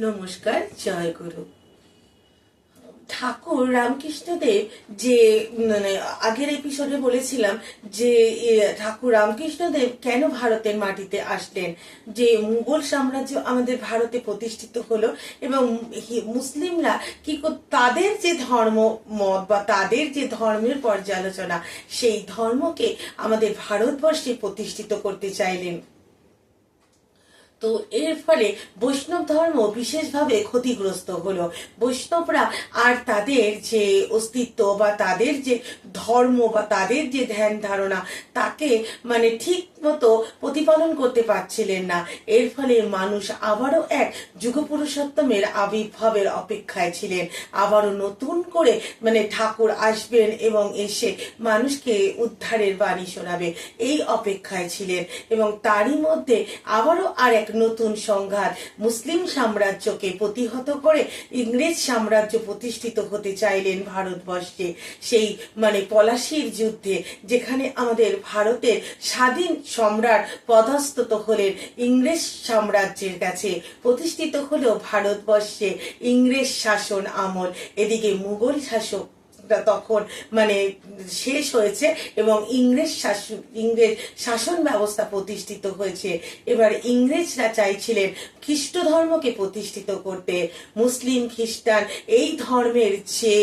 নমস্কার, জয় গুরু। ঠাকুর রামকৃষ্ণদেব যে আগের এপিসোডে বলেছিলাম যে ঠাকুর রামকৃষ্ণদেব কেন ভারতের মাটিতে আসলেন, যে মুঘল সাম্রাজ্য আমাদের ভারতে প্রতিষ্ঠিত হলো এবং মুসলিমরা কি তাদের যে ধর্ম মত বা তাদের যে ধর্মের পর্যালোচনা, সেই ধর্মকে আমাদের ভারতবর্ষে প্রতিষ্ঠিত করতে চাইলেন। তো এর ফলে বৈষ্ণব ধর্ম বিশেষভাবে ক্ষতিগ্রস্ত হলো। বৈষ্ণবরা আর তাদের যে অস্তিত্ব বা তাদের যে ধর্ম বা তাদের যে ধ্যান ধারণা তাকে ঠিক মতো প্রতিপালন করতে পারছিলেন না। এর ফলে মানুষ আবারও এক যুগপুরুষোত্তমের আবির্ভাবের অপেক্ষায় ছিলেন। আবারও নতুন করে ঠাকুর আসবেন এবং এসে মানুষকে উদ্ধারের বাণী শোনাবে, এই অপেক্ষায় ছিলেন। এবং তারই মধ্যে আবারও আর এক নতুন সংঘাত, মুসলিম সাম্রাজ্যকে প্রতিহত করে ইংরেজ সাম্রাজ্য প্রতিষ্ঠিত হতে চাইলেন ভারতবর্ষে। সেই পলাশির যুদ্ধে, যেখানে আমাদের ভারতের স্বাধীন সম্রাট পদস্থত হলেন ইংরেজ সাম্রাজ্যের কাছে, প্রতিষ্ঠিত হলো ভারতবর্ষে ইংরেজ শাসন আমল। এদিকে মুঘল শাসক তখন শেষ হয়েছে এবং ইংরেজ শাসন ব্যবস্থা প্রতিষ্ঠিত হয়েছে। এবার ইংরেজরা চাইছিলেন খ্রিস্ট ধর্মকে প্রতিষ্ঠিত করতে। মুসলিম খ্রিস্টান এই ধর্মের যে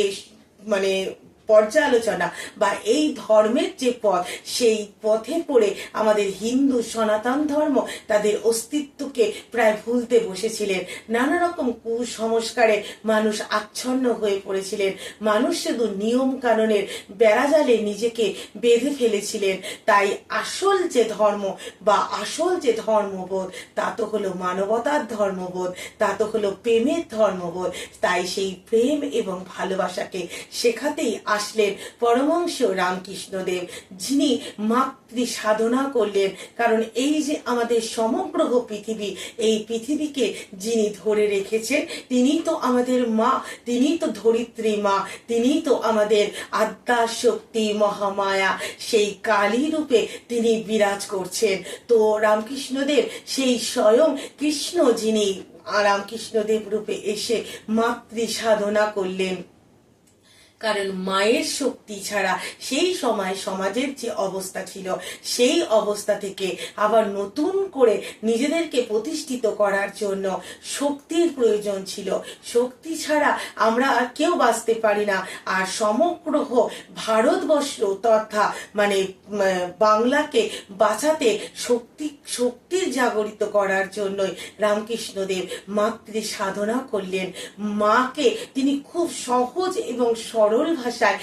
পর্যালোচনা বা এই ধর্মের যে পথ, সেই পথে পড়ে আমাদের হিন্দু সনাতন ধর্ম তাদের অস্তিত্বকে প্রায় ভুলতে বসেছিলেন। নানা রকম কুসংস্কারে মানুষ আচ্ছন্ন হয়ে পড়েছিলেন। মানুষ শুধু নিয়ম কানুনের বেড়াজালে নিজেকে বেঁধে ফেলেছিলেন। তাই আসল যে ধর্ম বা আসল যে ধর্মবোধ, তা তো হলো মানবতার ধর্মবোধ, তা তো হলো প্রেমের ধর্মবোধ। তাই সেই প্রেম এবং ভালোবাসাকে শেখাতেই আসলেন পরমহংস রামকৃষ্ণদেব, যিনি মাতৃ সাধনা করলেন। কারণ এই যে আমাদের সমগ্র পৃথিবী, এই পৃথিবীকে যিনি ধরে রেখেছেন, তিনি তো আমাদের মা, তিনি তো ধরিত্রী মা, তিনি তো আমাদের আদ্যা শক্তি মহামায়া, সেই কালী রূপে তিনি বিরাজ করছেন। তো রামকৃষ্ণদেব সেই স্বয়ং কৃষ্ণ, যিনি রামকৃষ্ণদেব রূপে এসে মাতৃ সাধনা করলেন। কারণ মায়ের শক্তি ছাড়া সেই সময় সমাজের যে অবস্থা ছিল, সেই অবস্থা থেকে আবার নতুন করে নিজেদেরকে প্রতিষ্ঠিত করার জন্য শক্তির প্রয়োজন ছিল। শক্তি ছাড়া আমরা আর কেউ বাঁচতে পারি না। আর সমগ্র ভারতবর্ষ তথা বাংলাকে বাঁচাতে শক্তির জাগরিত করার জন্যই রামকৃষ্ণদেব মাতৃ সাধনা করলেন। মাকে তিনি খুব সহজ এবং সরল ভাষায়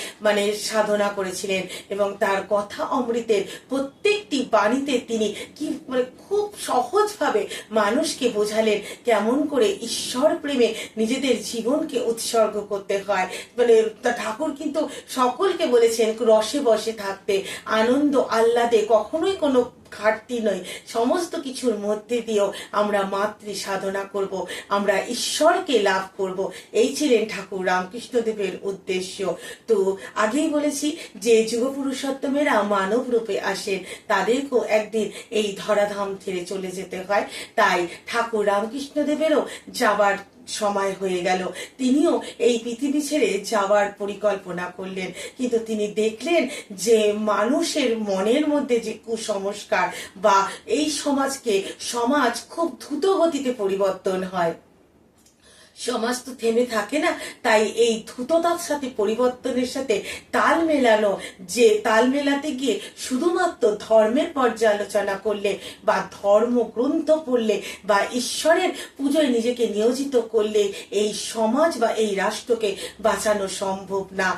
সাধনা করেছিলেন এবং তার কথা অমৃতের প্রত্যেকটি বাণীতে তিনি কি খুব সহজভাবে মানুষকে বোঝালেন কেমন করে ঈশ্বর প্রেমে নিজেদের জীবনকে উৎসর্গ করতে হয়। ঠাকুর কিন্তু সকলকে বলেছেন রসে বসে থাকতে, আনন্দ আহ্লাদে কখনোই কোনো ঘাটতি নয়। সমস্ত কিছুর মধ্যে দিয়েও আমরা মাতৃ সাধনা করব, আমরা ঈশ্বরকে লাভ করব। এই ছিলেন ঠাকুর রামকৃষ্ণদেবের উদ্দেশ্য। তো আগেই বলেছি যে যুগপুরুষোত্তমেরা মানব রূপে আসেন, তাদেরকেও একদিন এই ধরাধাম ছেড়ে চলে যেতে হয়। তাই ঠাকুর রামকৃষ্ণদেবেরও যাবার সময় হয়ে গেল। তিনিও এই পৃথিবী ছেড়ে যাওয়ার পরিকল্পনা করলেন। কিন্তু তিনি দেখলেন যে মানুষের মনের মধ্যে যে কুসংস্কার বা এই সমাজ খুব দ্রুত গতিতে পরিবর্তন হয়। সমাজ তো থেমে থাকে না। তাই এই দ্রুততার সাথে পরিবর্তনের সাথে তাল মেলাতে গিয়ে শুধুমাত্র ধর্মের পর্যালোচনা করলে বা ধর্ম গ্রন্থ পড়লে বা ঈশ্বরের পুজোয় নিজেকে নিয়োজিত করলে এই সমাজ বা এই রাষ্ট্রকে বাঁচানো সম্ভব না।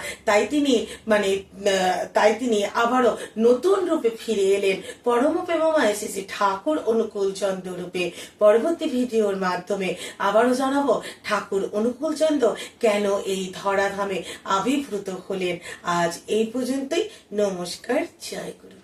তাই তিনি আবারও নতুন রূপে ফিরে এলেন, পরম প্রেমময় শ্রী ঠাকুর অনুকূলচন্দ্র রূপে। পরবর্তী ভিডিওর মাধ্যমে আবারও জানাবো ঠাকুর অনুকূলচন্দ্র কেন এই ধরাধামে আবির্ভূত হলেন। আজ এই পর্যন্তই। নমস্কার, জয় গুরু।